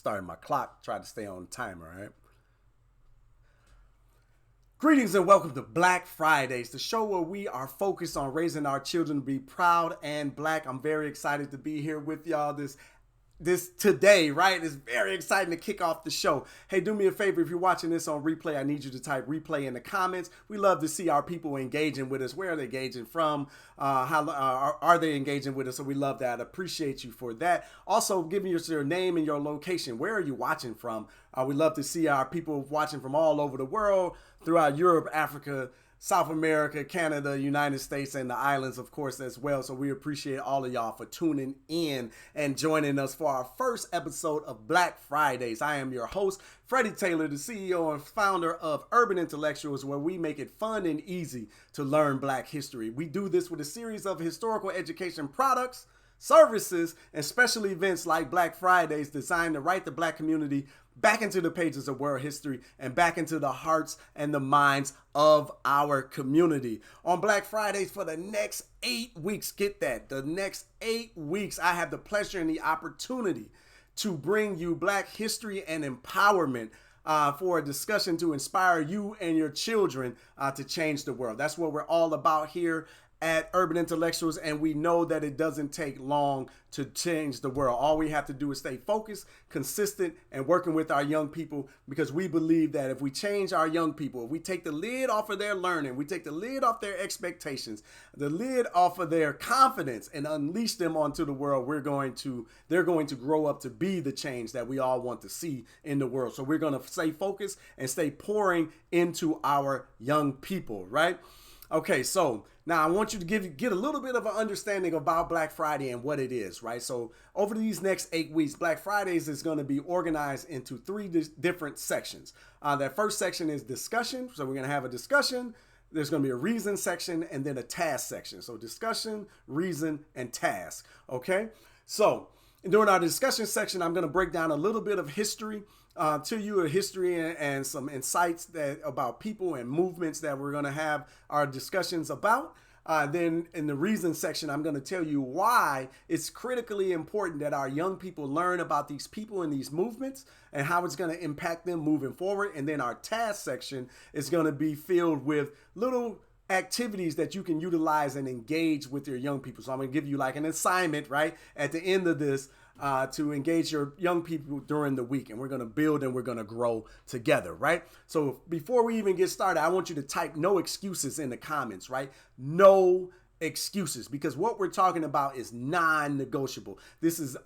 starting my clock. Try to stay on timer, all right? Greetings and welcome to Black Fridays, the show where we are focused on raising our children to be proud and black. I'm very excited to be here with y'all this today, right? It's very exciting to kick off the show. Hey, do me a favor. If you're watching this on replay, I need you to type replay in the comments. We love to see our people engaging with us. Where are they engaging from? How are they engaging with us? So we love that. Appreciate you for that. Also, giving us your name and your location. Where are you watching from? We love to see our people watching from all over the world, throughout Europe, Africa, South America, Canada, United States, and the islands, of course, as well. So we appreciate all of y'all for tuning in and joining us for our first episode of Black Fridays. I am your host, Freddie Taylor, the CEO and founder of Urban Intellectuals, where we make it fun and easy to learn Black history. We do this with a series of historical education products, services, and special events like Black Fridays designed to write the Black community back into the pages of world history and back into the hearts and the minds of our community. On Black Fridays for the next 8 weeks, get that, the next 8 weeks, I have the pleasure and the opportunity to bring you Black history and empowerment for a discussion to inspire you and your children to change the world. That's what we're all about here at Urban Intellectuals, and we know that it doesn't take long to change the world. All we have to do is stay focused, consistent, and working with our young people, because we believe that if we change our young people, if we take the lid off of their learning, we take the lid off their expectations, the lid off of their confidence, and unleash them onto the world, they're going to grow up to be the change that we all want to see in the world. So we're going to stay focused and stay pouring into our young people, right? Okay, so now I want you to get a little bit of an understanding about Black Friday and what it is, right? So over these next 8 weeks, Black Fridays is going to be organized into three different sections. That first section is discussion. So we're going to have a discussion. There's going to be a reason section and then a task section. So discussion, reason, and task. Okay, so during our discussion section, I'm going to break down a little bit of history to you, a history and some insights about people and movements that we're going to have our discussions about. Then in the reason section, I'm going to tell you why it's critically important that our young people learn about these people and these movements and how it's going to impact them moving forward. And then our task section is going to be filled with little activities that you can utilize and engage with your young people. So I'm going to give you like an assignment, right, at the end of this to engage your young people during the week. And we're going to build and we're going to grow together, right? So before we even get started, I want you to type no excuses in the comments, right? No excuses, because what we're talking about is non-negotiable. This is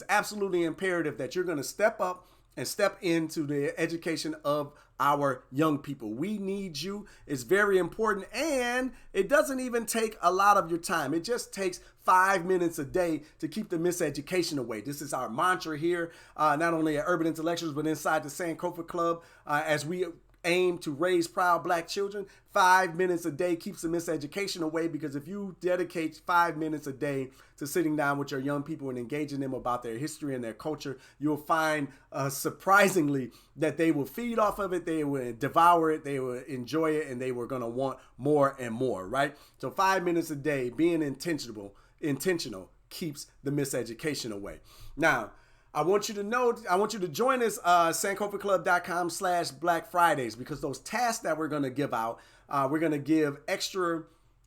absolutely imperative that you're going to step up and step into the education of our young people. We need you. It's very important, and it doesn't even take a lot of your time. It just takes 5 minutes a day to keep the miseducation away. This is our mantra here, not only at Urban Intellectuals, but inside the Sankofa Club, as we aim to raise proud Black children. 5 minutes a day keeps the miseducation away, because if you dedicate 5 minutes a day to sitting down with your young people and engaging them about their history and their culture, you'll find surprisingly that they will feed off of it, they will devour it, they will enjoy it, and they were going to want more and more, right? So 5 minutes a day, being intentional keeps the miseducation away. Now, I want you to join us, sankofaclub.com/Black Fridays, because those tasks that we're going to give out, we're going to give extra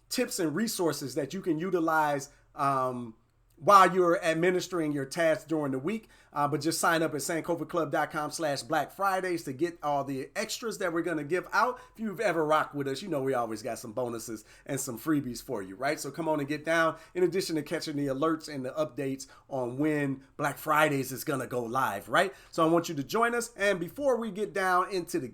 tips and resources that you can utilize while you're administering your tasks during the week. But just sign up at sankofaclub.com/Black Fridays to get all the extras that we're going to give out. If you've ever rocked with us, you know we always got some bonuses and some freebies for you, right? So come on and get down. In addition to catching the alerts and the updates on when Black Fridays is going to go live, right? So I want you to join us. And before we get down into the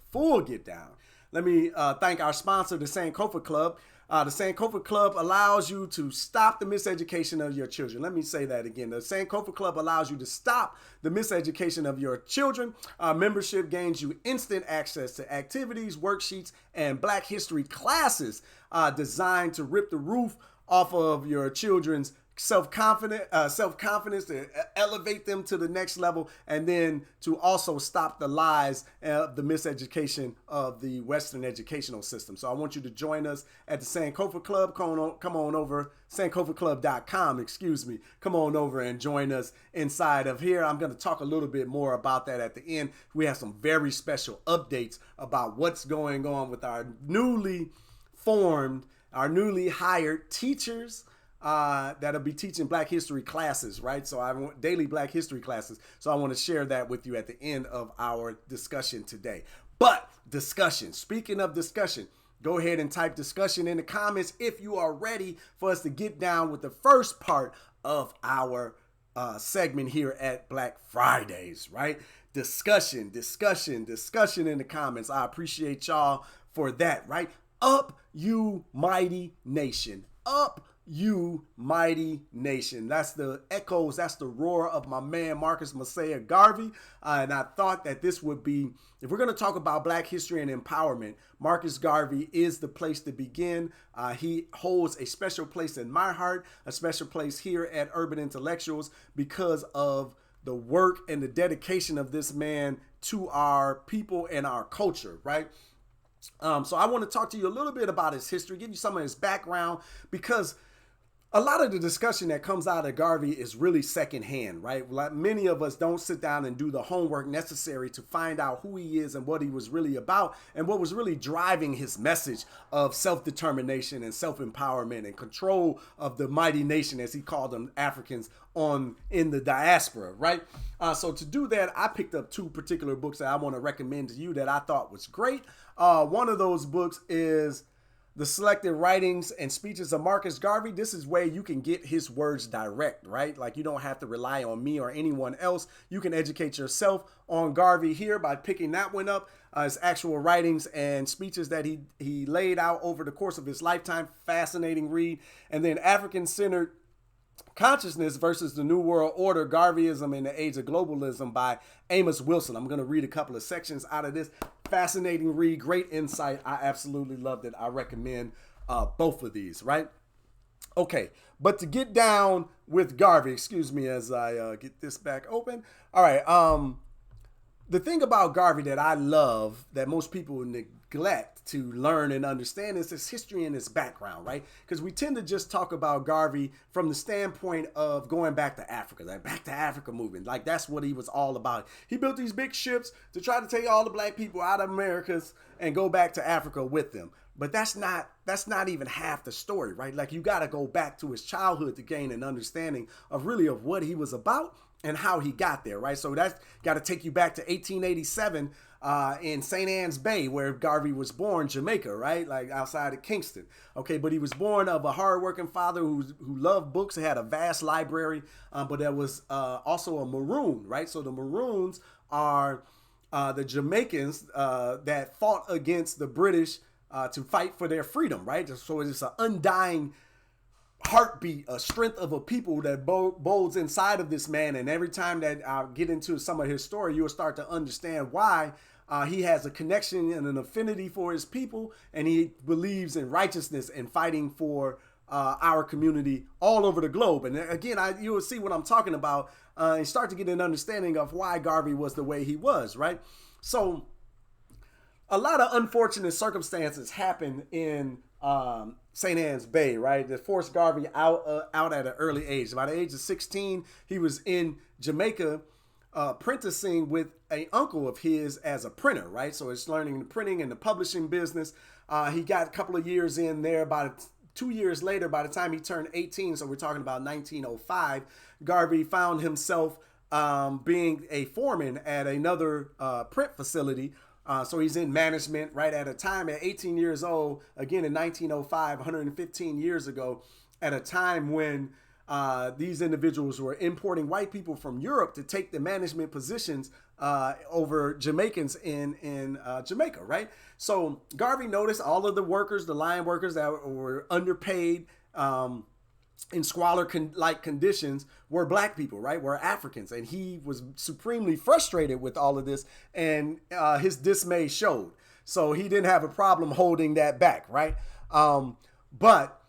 full get down, let me thank our sponsor, the Sankofa Club. The Sankofa Club allows you to stop the miseducation of your children. Let me say that again. The Sankofa Club allows you to stop the miseducation of your children. Membership gains you instant access to activities, worksheets, and Black history classes designed to rip the roof off of your children's self-confidence to elevate them to the next level, and then to also stop the lies of the miseducation of the Western educational system. So I want you to join us at the Sankofa Club. Come on over, sankofaclub.com, excuse me. Come on over and join us inside of here. I'm going to talk a little bit more about that at the end. We have some very special updates about what's going on with our newly hired teachers that'll be teaching Black History classes, right? So I want daily Black History classes. So I want to share that with you at the end of our discussion today. But discussion, speaking of discussion, go ahead and type discussion in the comments if you are ready for us to get down with the first part of our segment here at Black Fridays, right? Discussion in the comments. I appreciate y'all for that, right? Up, you mighty nation. Up, you mighty nation. That's the echoes, that's the roar of my man Marcus Messiah Garvey. And I thought that this would be, if we're going to talk about Black history and empowerment, Marcus Garvey is the place to begin. He holds a special place in my heart, a special place here at Urban Intellectuals, because of the work and the dedication of this man to our people and our culture, right? So I want to talk to you a little bit about his history, give you some of his background, because a lot of the discussion that comes out of Garvey is really secondhand, right? Like many of us don't sit down and do the homework necessary to find out who he is and what he was really about and what was really driving his message of self-determination and self-empowerment and control of the mighty nation, as he called them, Africans in the diaspora, right? So to do that, I picked up two particular books that I want to recommend to you that I thought was great. One of those books is The Selected Writings and Speeches of Marcus Garvey. This is where you can get his words direct, right? Like you don't have to rely on me or anyone else. You can educate yourself on Garvey here by picking that one up. His actual writings and speeches that he laid out over the course of his lifetime. Fascinating read. And then African-Centered Consciousness versus the New World Order, Garveyism in the Age of Globalism by Amos Wilson. I'm going to read a couple of sections out of this. Fascinating read, great insight. I absolutely loved it. I recommend both of these, right? Okay, but to get down with Garvey, excuse me as I get this back open. All right, the thing about Garvey that I love that most people neglect to learn and understand is his history and his background, right? Because we tend to just talk about Garvey from the standpoint of going back to Africa, that Back to Africa movement. Like that's what he was all about. He built these big ships to try to take all the Black people out of Americas and go back to Africa with them. But that's not even half the story, right? Like you got to go back to his childhood to gain an understanding of what he was about and how he got there, right? So that's got to take you back to 1887 in St. Ann's Bay, where Garvey was born, Jamaica, right? Like outside of Kingston. Okay, but he was born of a hardworking father who loved books, had a vast library, but there was also a Maroon, right? So the Maroons are the Jamaicans that fought against the British to fight for their freedom, right? So it's an undying heartbeat, a strength of a people that bolds inside of this man. And every time that I get into some of his story, you'll start to understand why he has a connection and an affinity for his people, and he believes in righteousness and fighting for our community all over the globe. And again, you will see what I'm talking about and start to get an understanding of why Garvey was the way he was, right? So a lot of unfortunate circumstances happened in St. Ann's Bay, right? That forced Garvey out at an early age. By the age of 16, he was in Jamaica apprenticing with an uncle of his as a printer, right? So it's learning the printing and the publishing business. He got a couple of years in there. About 2 years later, by the time he turned 18, so we're talking about 1905, Garvey found himself being a foreman at another print facility. So he's in management right at a time at 18 years old, again in 1905, 115 years ago, at a time when these individuals were importing white people from Europe to take the management positions over Jamaicans in Jamaica, right? So Garvey noticed all of the workers, the line workers that were underpaid, in squalor-like conditions were Black people, right? Were Africans. And he was supremely frustrated with all of this, and his dismay showed. So he didn't have a problem holding that back, right? But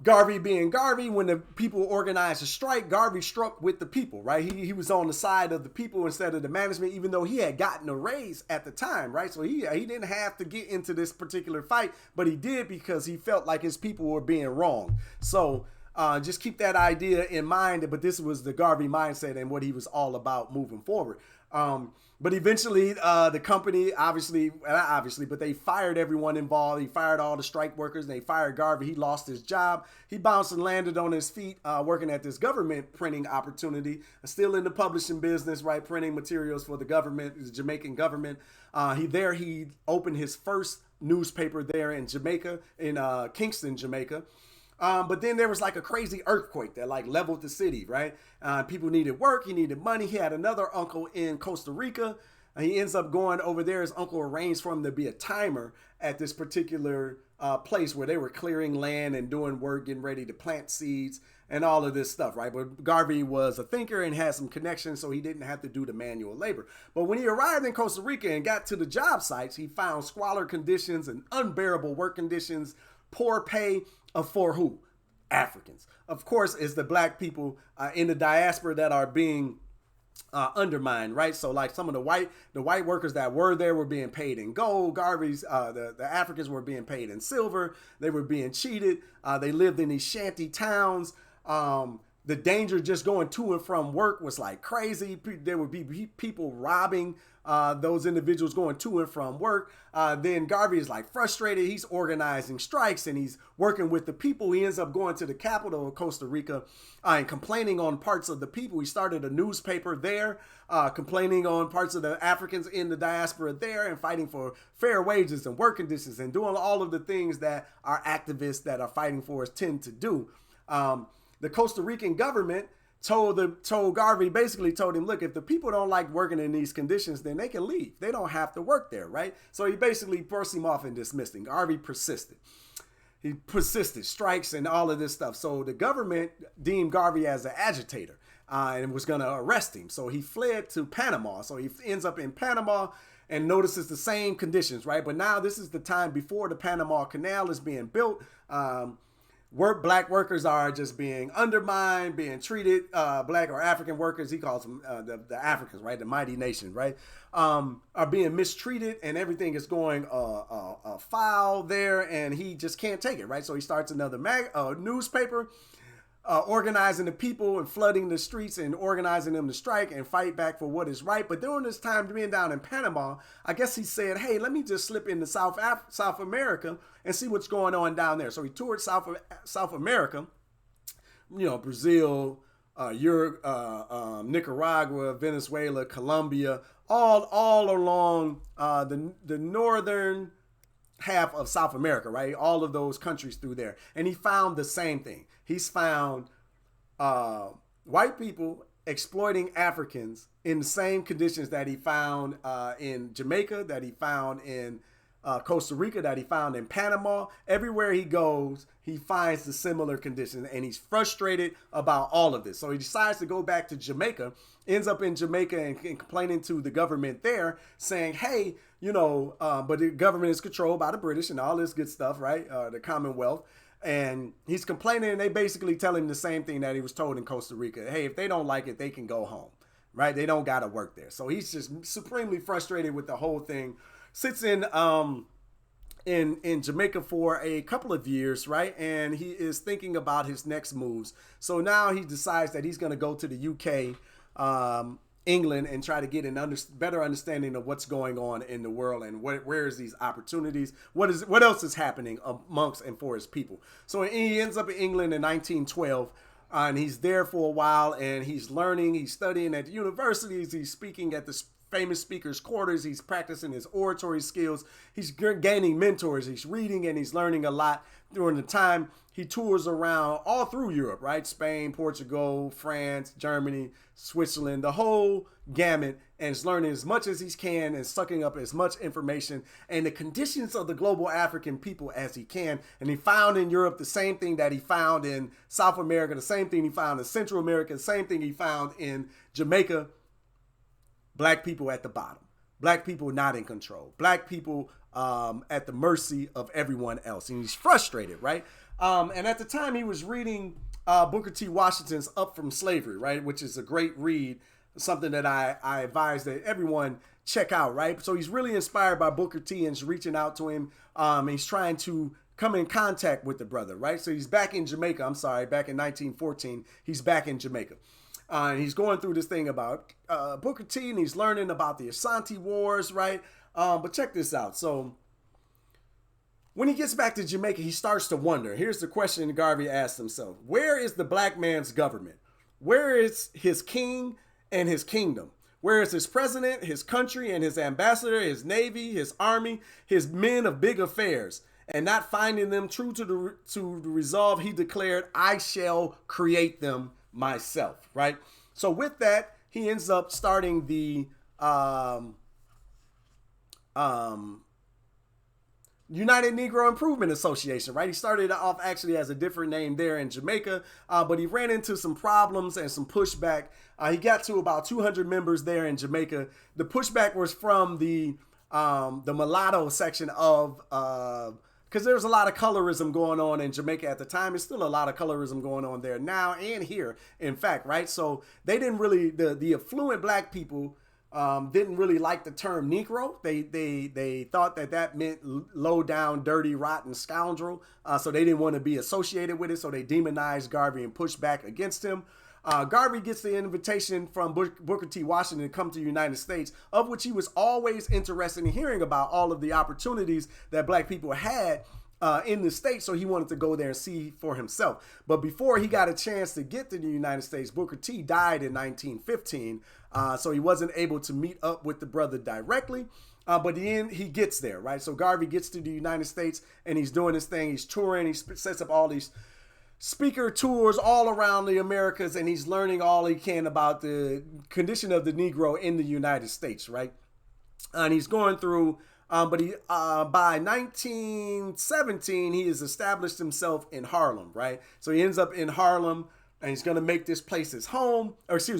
Garvey being Garvey, when the people organized a strike, Garvey struck with the people, right? He was on the side of the people instead of the management, even though he had gotten a raise at the time, right? So he didn't have to get into this particular fight, but he did because he felt like his people were being wronged. So just keep that idea in mind. But this was the Garvey mindset and what he was all about moving forward. But eventually, the company, not obviously, but they fired everyone involved. He fired all the strike workers. And they fired Garvey. He lost his job. He bounced and landed on his feet working at this government printing opportunity, still in the publishing business, right? Printing materials for the government, the Jamaican government. He opened his first newspaper there in Jamaica, in Kingston, Jamaica. But then there was like a crazy earthquake that like leveled the city, right? People needed work. He needed money. He had another uncle in Costa Rica. He ends up going over there. His uncle arranged for him to be a timer at this particular place where they were clearing land and doing work, getting ready to plant seeds and all of this stuff, right? But Garvey was a thinker and had some connections, so he didn't have to do the manual labor. But when he arrived in Costa Rica and got to the job sites, he found squalor conditions and unbearable work conditions, poor pay, for who? Africans. Of course, it's the black people in the diaspora that are being undermined, right? So like some of the white workers that were there were being paid in gold. Garvey's the Africans were being paid in silver. They were being cheated. They lived in these shanty towns. The danger just going to and from work was like crazy. There would be people robbing those individuals going to and from work. Then Garvey is like frustrated. He's organizing strikes and he's working with the people. He ends up going to the capital of Costa Rica and complaining on parts of the people. He started a newspaper there, complaining on parts of the Africans in the diaspora there and fighting for fair wages and work conditions and doing all of the things that our activists that are fighting for us tend to do. The Costa Rican government told Garvey, basically told him, look, if the people don't like working in these conditions, then they can leave. They don't have to work there, right? So he basically brushed him off and dismissed him. Garvey persisted. He persisted, strikes and all of this stuff. So the government deemed Garvey as an agitator and was going to arrest him. So he fled to Panama. So he ends up in Panama and notices the same conditions, right? But now this is the time before the Panama Canal is being built. Black workers are just being undermined, being treated. Black or African workers, he calls them the Africans, right? The mighty nation, right? Are being mistreated and everything is going foul there and he just can't take it, right? So he starts another newspaper, organizing the people and flooding the streets and organizing them to strike and fight back for what is right. But during this time being down in Panama, I guess he said, hey, let me just slip into South America and see what's going on down there. So he toured South America, Brazil, Europe, Nicaragua, Venezuela, Colombia, all along the northern half of South America, right? All of those countries through there. And he found the same thing. He's found white people exploiting Africans in the same conditions that he found in Jamaica, that he found in Costa Rica, that he found in Panama. Everywhere he goes, he finds the similar conditions and he's frustrated about all of this. So he decides to go back to Jamaica, ends up in Jamaica and complaining to the government there saying, hey, but the government is controlled by the British and all this good stuff, right? The Commonwealth. And he's complaining and they basically tell him the same thing that he was told in Costa Rica. Hey, if they don't like it, they can go home, right? They don't got to work there. So he's just supremely frustrated with the whole thing. Sits in Jamaica for a couple of years, right? And he is thinking about his next moves. So now he decides that he's going to go to the UK, England, and try to get a better understanding of what's going on in the world and where is these opportunities, what else is happening amongst and for his people. So he ends up in England in 1912. And he's there for a while and he's learning, he's studying at the universities, he's speaking at the famous speakers' quarters, he's practicing his oratory skills, he's gaining mentors, he's reading and he's learning a lot during the time. He tours around all through Europe, right? Spain, Portugal, France, Germany, Switzerland, the whole gamut, and is learning as much as he can and sucking up as much information and the conditions of the global African people as he can. And he found in Europe the same thing that he found in South America, the same thing he found in Central America, the same thing he found in Jamaica. Black people at the bottom. Black people not in control. Black people at the mercy of everyone else. And he's frustrated, right? And at the time he was reading Booker T. Washington's Up From Slavery, right? Which is a great read, something that I advise that everyone check out, right? So he's really inspired by Booker T and is reaching out to him. He's trying to come in contact with the brother, right? So he's back in Jamaica. Back in 1914, he's back in Jamaica. And he's going through this thing about Booker T, and he's learning about the Asante Wars, right? But check this out. So when he gets back to Jamaica, he starts to wonder. Here's the question Garvey asked himself. Where is the black man's government? Where is his king and his kingdom? Where is his president, his country, and his ambassador, his navy, his army, his men of big affairs? And not finding them true to the resolve, he declared, I shall create them myself, right? So with that, he ends up starting the United Negro Improvement Association, right? He started off actually as a different name there in Jamaica, but he ran into some problems and some pushback. He got to about 200 members there in Jamaica. The pushback was from the mulatto section of because there was a lot of colorism going on in Jamaica at the time. There's still a lot of colorism going on there now and here, in fact, right? So they didn't really, the affluent black people didn't really like the term Negro. They thought that meant low down, dirty, rotten scoundrel. So they didn't want to be associated with it. So they demonized Garvey and pushed back against him. Garvey gets the invitation from Booker T. Washington to come to the United States, of which he was always interested in hearing about all of the opportunities that black people had in the States. So he wanted to go there and see for himself. But before he got a chance to get to the United States, Booker T. died in 1915. So he wasn't able to meet up with the brother directly. But in the end, he gets there, right? So Garvey gets to the United States and he's doing his thing. He's touring. He sets up all these speaker tours all around the Americas, and he's learning all he can about the condition of the Negro in the United States, right? And he's going through, but by 1917, he has established himself in Harlem, right? So he ends up in Harlem, and he's going to make this place his home, so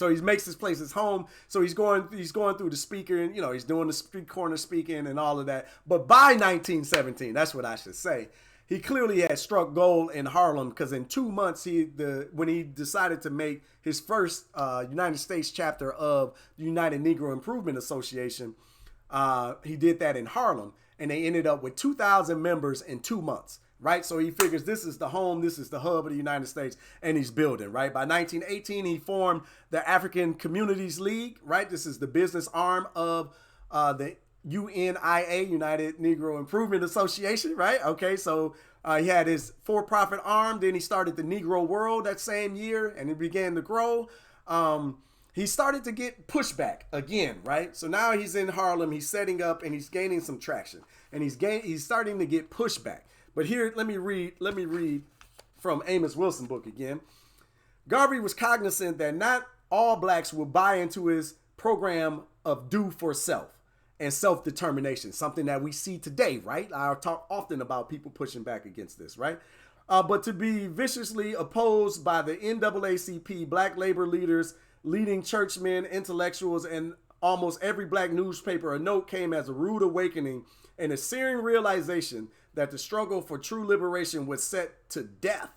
he makes this place his home. So he's going through the speaker, and he's doing the street corner speaking and all of that. But by 1917, that's what I should say, he clearly had struck gold in Harlem, because in 2 months, when he decided to make his first United States chapter of the United Negro Improvement Association, he did that in Harlem, and they ended up with 2,000 members in 2 months, right? So he figures this is the home, this is the hub of the United States, and he's building, right? By 1918, he formed the African Communities League, right? This is the business arm of the UNIA, United Negro Improvement Association, right? Okay, so he had his for-profit arm. Then he started the Negro World that same year, and it began to grow. He started to get pushback again, right? So now he's in Harlem, he's setting up, and he's gaining some traction, and he's starting to get pushback. But here, let me read from Amos Wilson book again. Garvey was cognizant that not all blacks would buy into his program of do for self and self-determination, something that we see today, right? I talk often about people pushing back against this, right? But to be viciously opposed by the NAACP, black labor leaders, leading churchmen, intellectuals, and almost every black newspaper or note came as a rude awakening and a searing realization that the struggle for true liberation was set to death.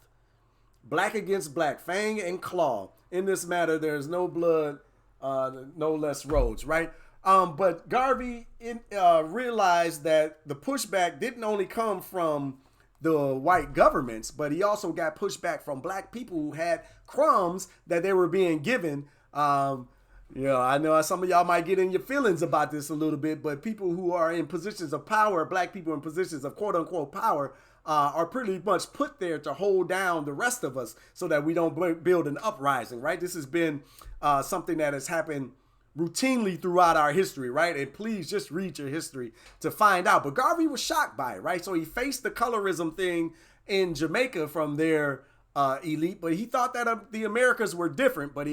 Black against black, fang and claw. In this matter, there is no blood, no less roads, right? But Garvey realized that the pushback didn't only come from the white governments, but he also got pushback from black people who had crumbs that they were being given. I know some of y'all might get in your feelings about this a little bit, but people who are in positions of power, black people in positions of quote unquote power, are pretty much put there to hold down the rest of us so that we don't build an uprising, right? This has been something that has happened routinely throughout our history, right? And please just read your history to find out. But Garvey was shocked by it, right? So he faced the colorism thing in Jamaica from their elite, but he thought that the Americas were different, but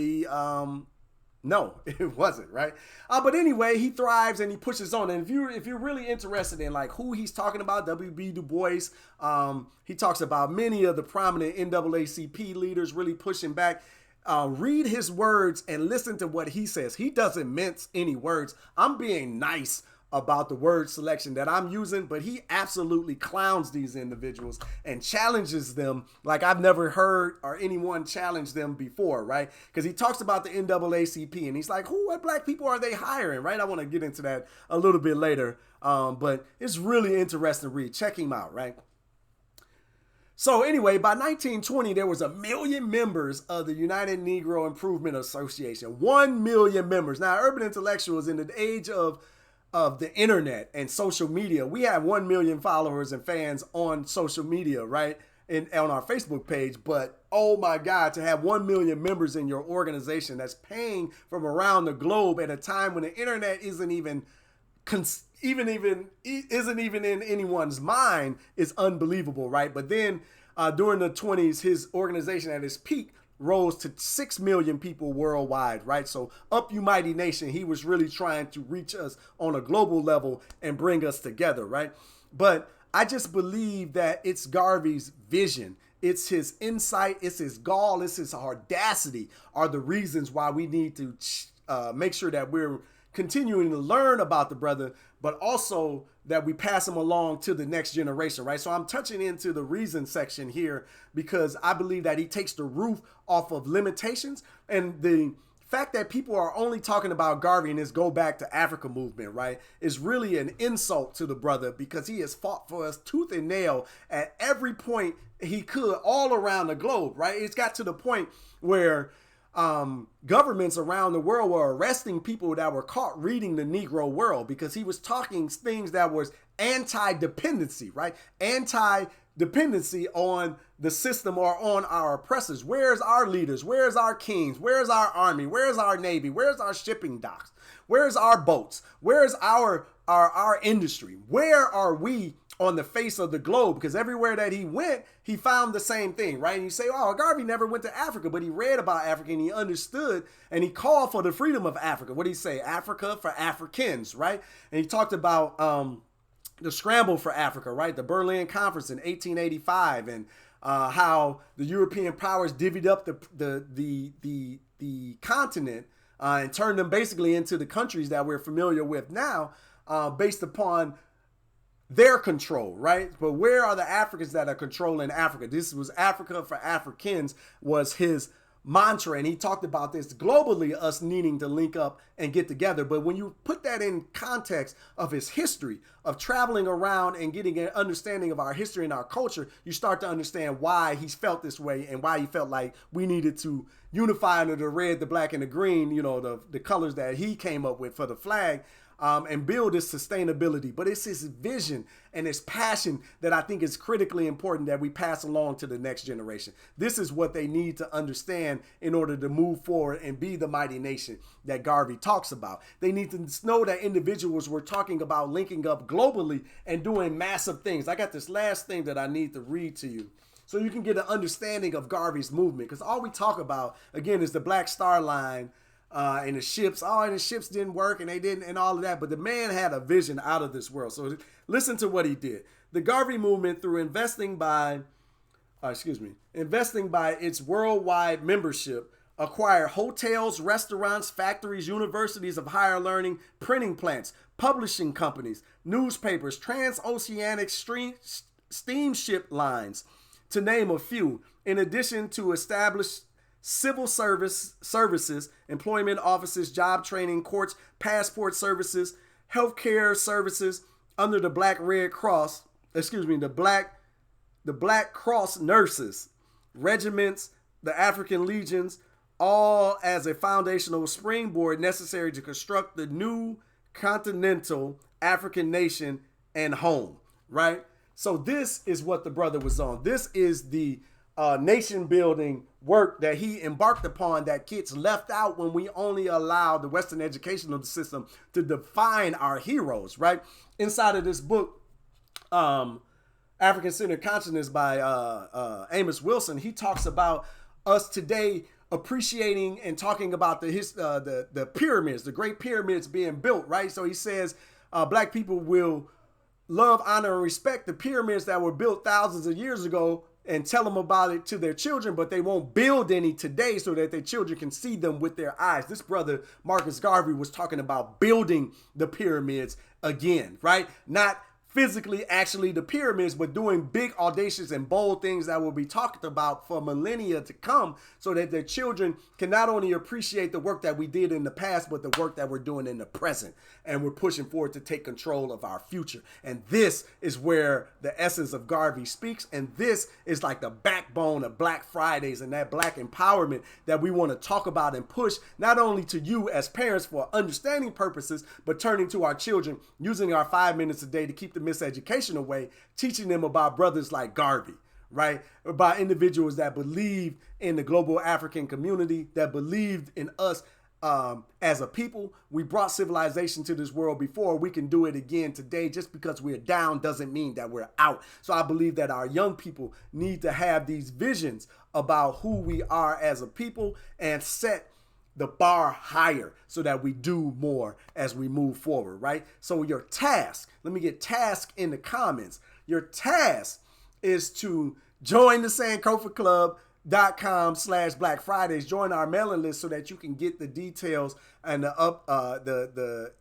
no, it wasn't, right? But anyway, he thrives and he pushes on. And if you're really interested in like who he's talking about, W.B. Du Bois, he talks about many of the prominent NAACP leaders really pushing back. Read his words and listen to what he says. He doesn't mince any words. I'm being nice about the word selection that I'm using, but he absolutely clowns these individuals and challenges them like I've never heard or anyone challenge them before, right? Because he talks about the NAACP and he's like, what black people are they hiring, right? I want to get into that a little bit later, but it's really interesting to read. Check him out, right? So anyway, by 1920, there was 1 million members of the United Negro Improvement Association. 1 million members. Now, urban intellectuals in the age of the internet and social media, we have 1 million followers and fans on social media, right? On our Facebook page. But oh my God, to have 1 million members in your organization that's paying from around the globe at a time when the internet isn't even in anyone's mind is unbelievable, right? But then during the 20s, his organization at its peak rose to 6 million people worldwide, right? So up you mighty nation, he was really trying to reach us on a global level and bring us together, right? But I just believe that it's Garvey's vision. It's his insight, it's his gall, it's his audacity are the reasons why we need to make sure that we're continuing to learn about the brother, but also that we pass him along to the next generation, right? So I'm touching into the reason section here because I believe that he takes the roof off of limitations, and the fact that people are only talking about Garvey and his Go Back to Africa movement, right, is really an insult to the brother because he has fought for us tooth and nail at every point he could all around the globe, right? It's got to the point where governments around the world were arresting people that were caught reading the Negro World because he was talking things that was anti-dependency, right? Anti-dependency on the system or on our oppressors. Where's our leaders? Where's our kings? Where's our army? Where's our navy? Where's our shipping docks? Where's our boats? Where's our industry? Where are we on the face of the globe? Because everywhere that he went, he found the same thing, right? And you say, oh, Garvey never went to Africa, but he read about Africa and he understood and he called for the freedom of Africa. What did he say? Africa for Africans, right? And he talked about the scramble for Africa, right? The Berlin Conference in 1885 and how the European powers divvied up the continent and turned them basically into the countries that we're familiar with now based upon their control, right? But where are the Africans that are controlling Africa? This was Africa for Africans was his mantra. And he talked about this globally, us needing to link up and get together. But when you put that in context of his history of traveling around and getting an understanding of our history and our culture, you start to understand why he's felt this way and why he felt like we needed to unify under the red, the black, and the green, you know, the colors that he came up with for the flag. And build this sustainability. But it's his vision and his passion that I think is critically important that we pass along to the next generation. This is what they need to understand in order to move forward and be the mighty nation that Garvey talks about. They need to know that individuals were talking about linking up globally and doing massive things. I got this last thing that I need to read to you so you can get an understanding of Garvey's movement. Because all we talk about, again, is the Black Star Line and the ships. Oh, and the ships didn't work and they didn't and all of that. But the man had a vision out of this world. So listen to what he did. The Garvey movement, through investing by its worldwide membership, acquired hotels, restaurants, factories, universities of higher learning, printing plants, publishing companies, newspapers, transoceanic steamship lines, to name a few, in addition to established civil services, employment offices, job training, courts, passport services, healthcare services under the Black Cross nurses, regiments, the African legions, all as a foundational springboard necessary to construct the new continental African nation and home, right? So this is what the brother was on. This is the nation building work that he embarked upon that gets left out when we only allow the Western educational system to define our heroes, right? Inside of this book, African-Centered Consciousness by Amos Wilson, he talks about us today appreciating and talking about the pyramids, the great pyramids being built, right? So he says black people will love, honor, and respect the pyramids that were built thousands of years ago and tell them about it to their children, but they won't build any today so that their children can see them with their eyes. This brother, Marcus Garvey, was talking about building the pyramids again, right? Not physically actually the pyramids, but doing big, audacious, and bold things that will be talked about for millennia to come, so that their children can not only appreciate the work that we did in the past, but the work that we're doing in the present. And we're pushing forward to take control of our future. And this is where the essence of Garvey speaks. And this is like the backbone of Black Fridays and that Black empowerment that we want to talk about and push, not only to you as parents for understanding purposes, but turning to our children, using our 5 minutes a day to keep the miseducation away, teaching them about brothers like Garvey, right? About individuals that believed in the global African community, that believed in us as a people. We brought civilization to this world before. We can do it again today. Just because we're down doesn't mean that we're out. So I believe that our young people need to have these visions about who we are as a people and set the bar higher so that we do more as we move forward, right? So your task, let me get task in the comments. Your task is to join the SankofaClub.com/Black Fridays. Join our mailing list so that you can get the details and the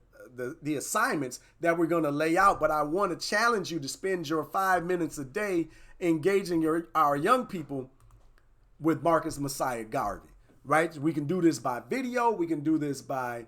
assignments that we're going to lay out. But I want to challenge you to spend your 5 minutes a day engaging our young people with Marcus Messiah Garvey. Right? We can do this by video. We can do this by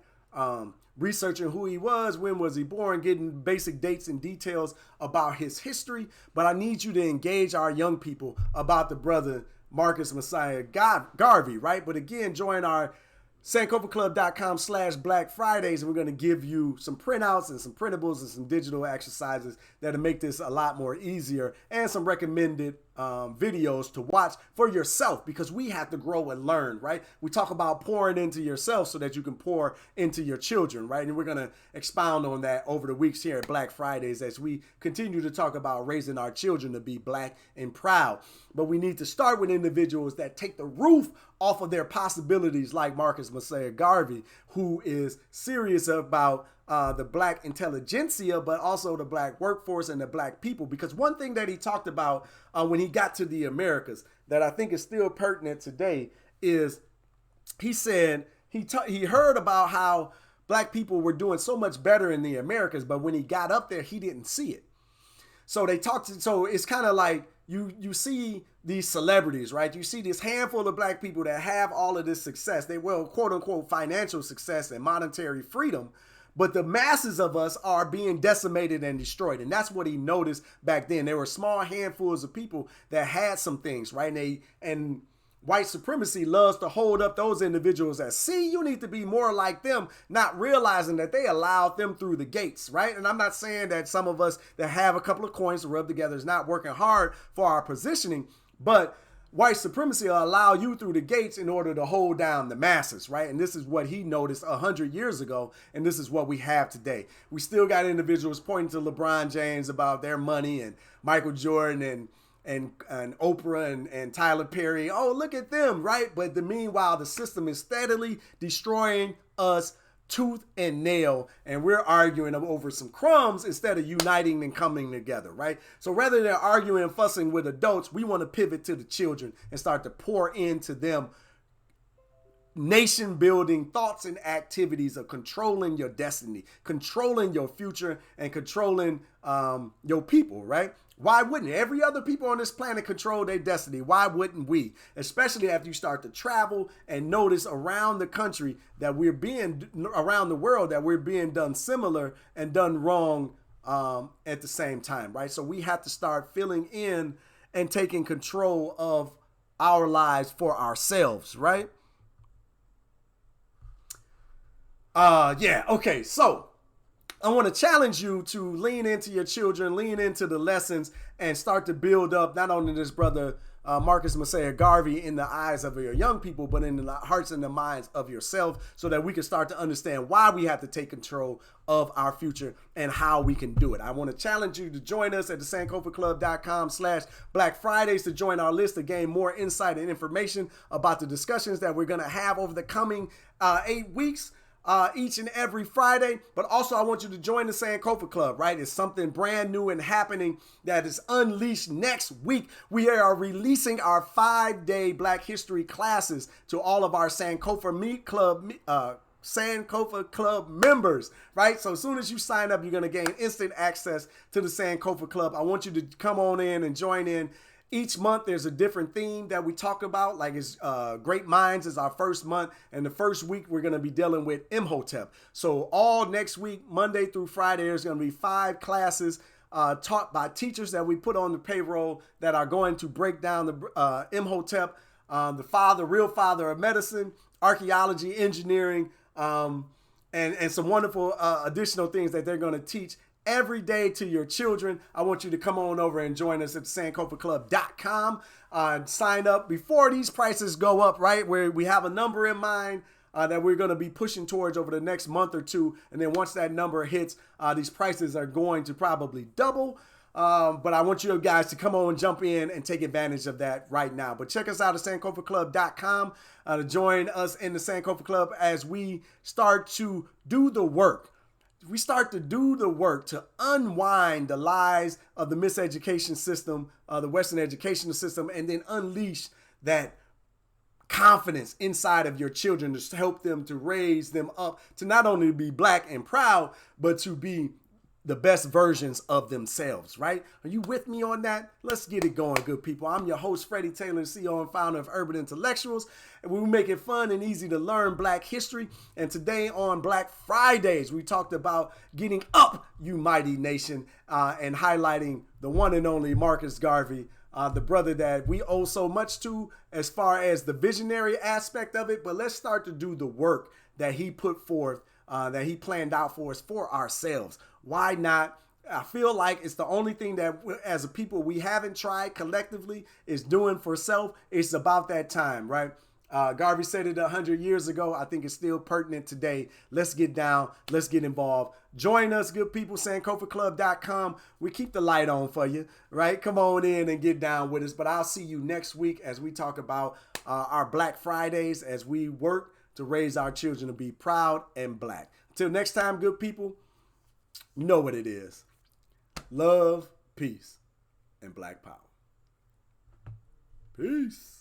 researching who he was, when was he born, getting basic dates and details about his history. But I need you to engage our young people about the brother Marcus Messiah Garvey, right? But again, join our SankofaClub.com/Black Fridays, and we're going to give you some printouts and some printables and some digital exercises that'll make this a lot more easier, and some recommended videos to watch for yourself, because we have to grow and learn, right? We talk about pouring into yourself so that you can pour into your children, right? And we're going to expound on that over the weeks here at Black Fridays as we continue to talk about raising our children to be Black and proud. But we need to start with individuals that take the roof off of their possibilities, like Marcus Messiah Garvey, who is serious about the Black intelligentsia, but also the Black workforce and the Black people. Because one thing that he talked about when he got to the Americas that I think is still pertinent today is he said he heard about how Black people were doing so much better in the Americas, but when he got up there, he didn't see it. So so it's kind of like you see these celebrities, right? You see this handful of Black people that have all of this success. They will, quote unquote, financial success and monetary freedom. But the masses of us are being decimated and destroyed. And that's what he noticed back then. There were small handfuls of people that had some things, right? And white supremacy loves to hold up those individuals as, see, you need to be more like them, not realizing that they allowed them through the gates, right? And I'm not saying that some of us that have a couple of coins to rub together is not working hard for our positioning, but white supremacy will allow you through the gates in order to hold down the masses, right? And this is what he noticed 100 years ago, and this is what we have today. We still got individuals pointing to LeBron James about their money, and Michael Jordan and Oprah and Tyler Perry. Oh, look at them, right? But meanwhile, the system is steadily destroying us tooth and nail, and we're arguing over some crumbs instead of uniting and coming together, right? So rather than arguing and fussing with adults, we want to pivot to the children and start to pour into them nation building thoughts and activities of controlling your destiny, controlling your future, and controlling your people, right? Why wouldn't every other people on this planet control their destiny? Why wouldn't we? Especially after you start to travel and notice around the country that around the world that we're being done similar and done wrong at the same time, right? So we have to start filling in and taking control of our lives for ourselves, right? Okay, so I want to challenge you to lean into your children, lean into the lessons, and start to build up not only this brother Marcus Messiah Garvey in the eyes of your young people, but in the hearts and the minds of yourself, so that we can start to understand why we have to take control of our future and how we can do it. I want to challenge you to join us at the SankofaClub.com/Black Fridays to join our list to gain more insight and information about the discussions that we're going to have over the coming 8 weeks. each and every Friday. But also, I want you to join the Sankofa Club, right? It's something brand new and happening that is unleashed next week. We are releasing our 5-day Black History classes to all of our Sankofa Club members, right? So as soon as you sign up, you're going to gain instant access to the Sankofa Club. I want you to come on in and join in. Each month, there's a different theme that we talk about, like it's Great Minds is our first month, and the first week, we're going to be dealing with Imhotep. So all next week, Monday through Friday, there's going to be 5 classes taught by teachers that we put on the payroll that are going to break down the Imhotep, the real father of medicine, archaeology, engineering, and some wonderful additional things that they're going to teach every day to your children. I want you to come on over and join us at sankofaclub.com. Sign up before these prices go up, right? Where we have a number in mind that we're going to be pushing towards over the next month or two. And then once that number hits, these prices are going to probably double. But I want you guys to come on, jump in, and take advantage of that right now. But check us out at sankofaclub.com to join us in the Sankofa Club as we start to do the work. We start to do the work to unwind the lies of the miseducation system, the Western educational system, and then unleash that confidence inside of your children to help them, to raise them up, to not only be Black and proud, but to be the best versions of themselves, right? Are you with me on that? Let's get it going, good people. I'm your host, Freddie Taylor, CEO and founder of Urban Intellectuals, and we make it fun and easy to learn Black history. And today on Black Fridays, we talked about getting up, you mighty nation, and highlighting the one and only Marcus Garvey, the brother that we owe so much to as far as the visionary aspect of it. But let's start to do the work that he put forth, that he planned out for us, for ourselves. Why not? I feel like it's the only thing that as a people we haven't tried collectively is doing for self. It's about that time, right? Garvey said it 100 years ago. I think it's still pertinent today. Let's get down. Let's get involved. Join us, good people, sankofaclub.com. We keep the light on for you, right? Come on in and get down with us. But I'll see you next week as we talk about our Black Fridays as we work to raise our children to be proud and Black. Until next time, good people, you know what it is. Love, peace, and Black power. Peace.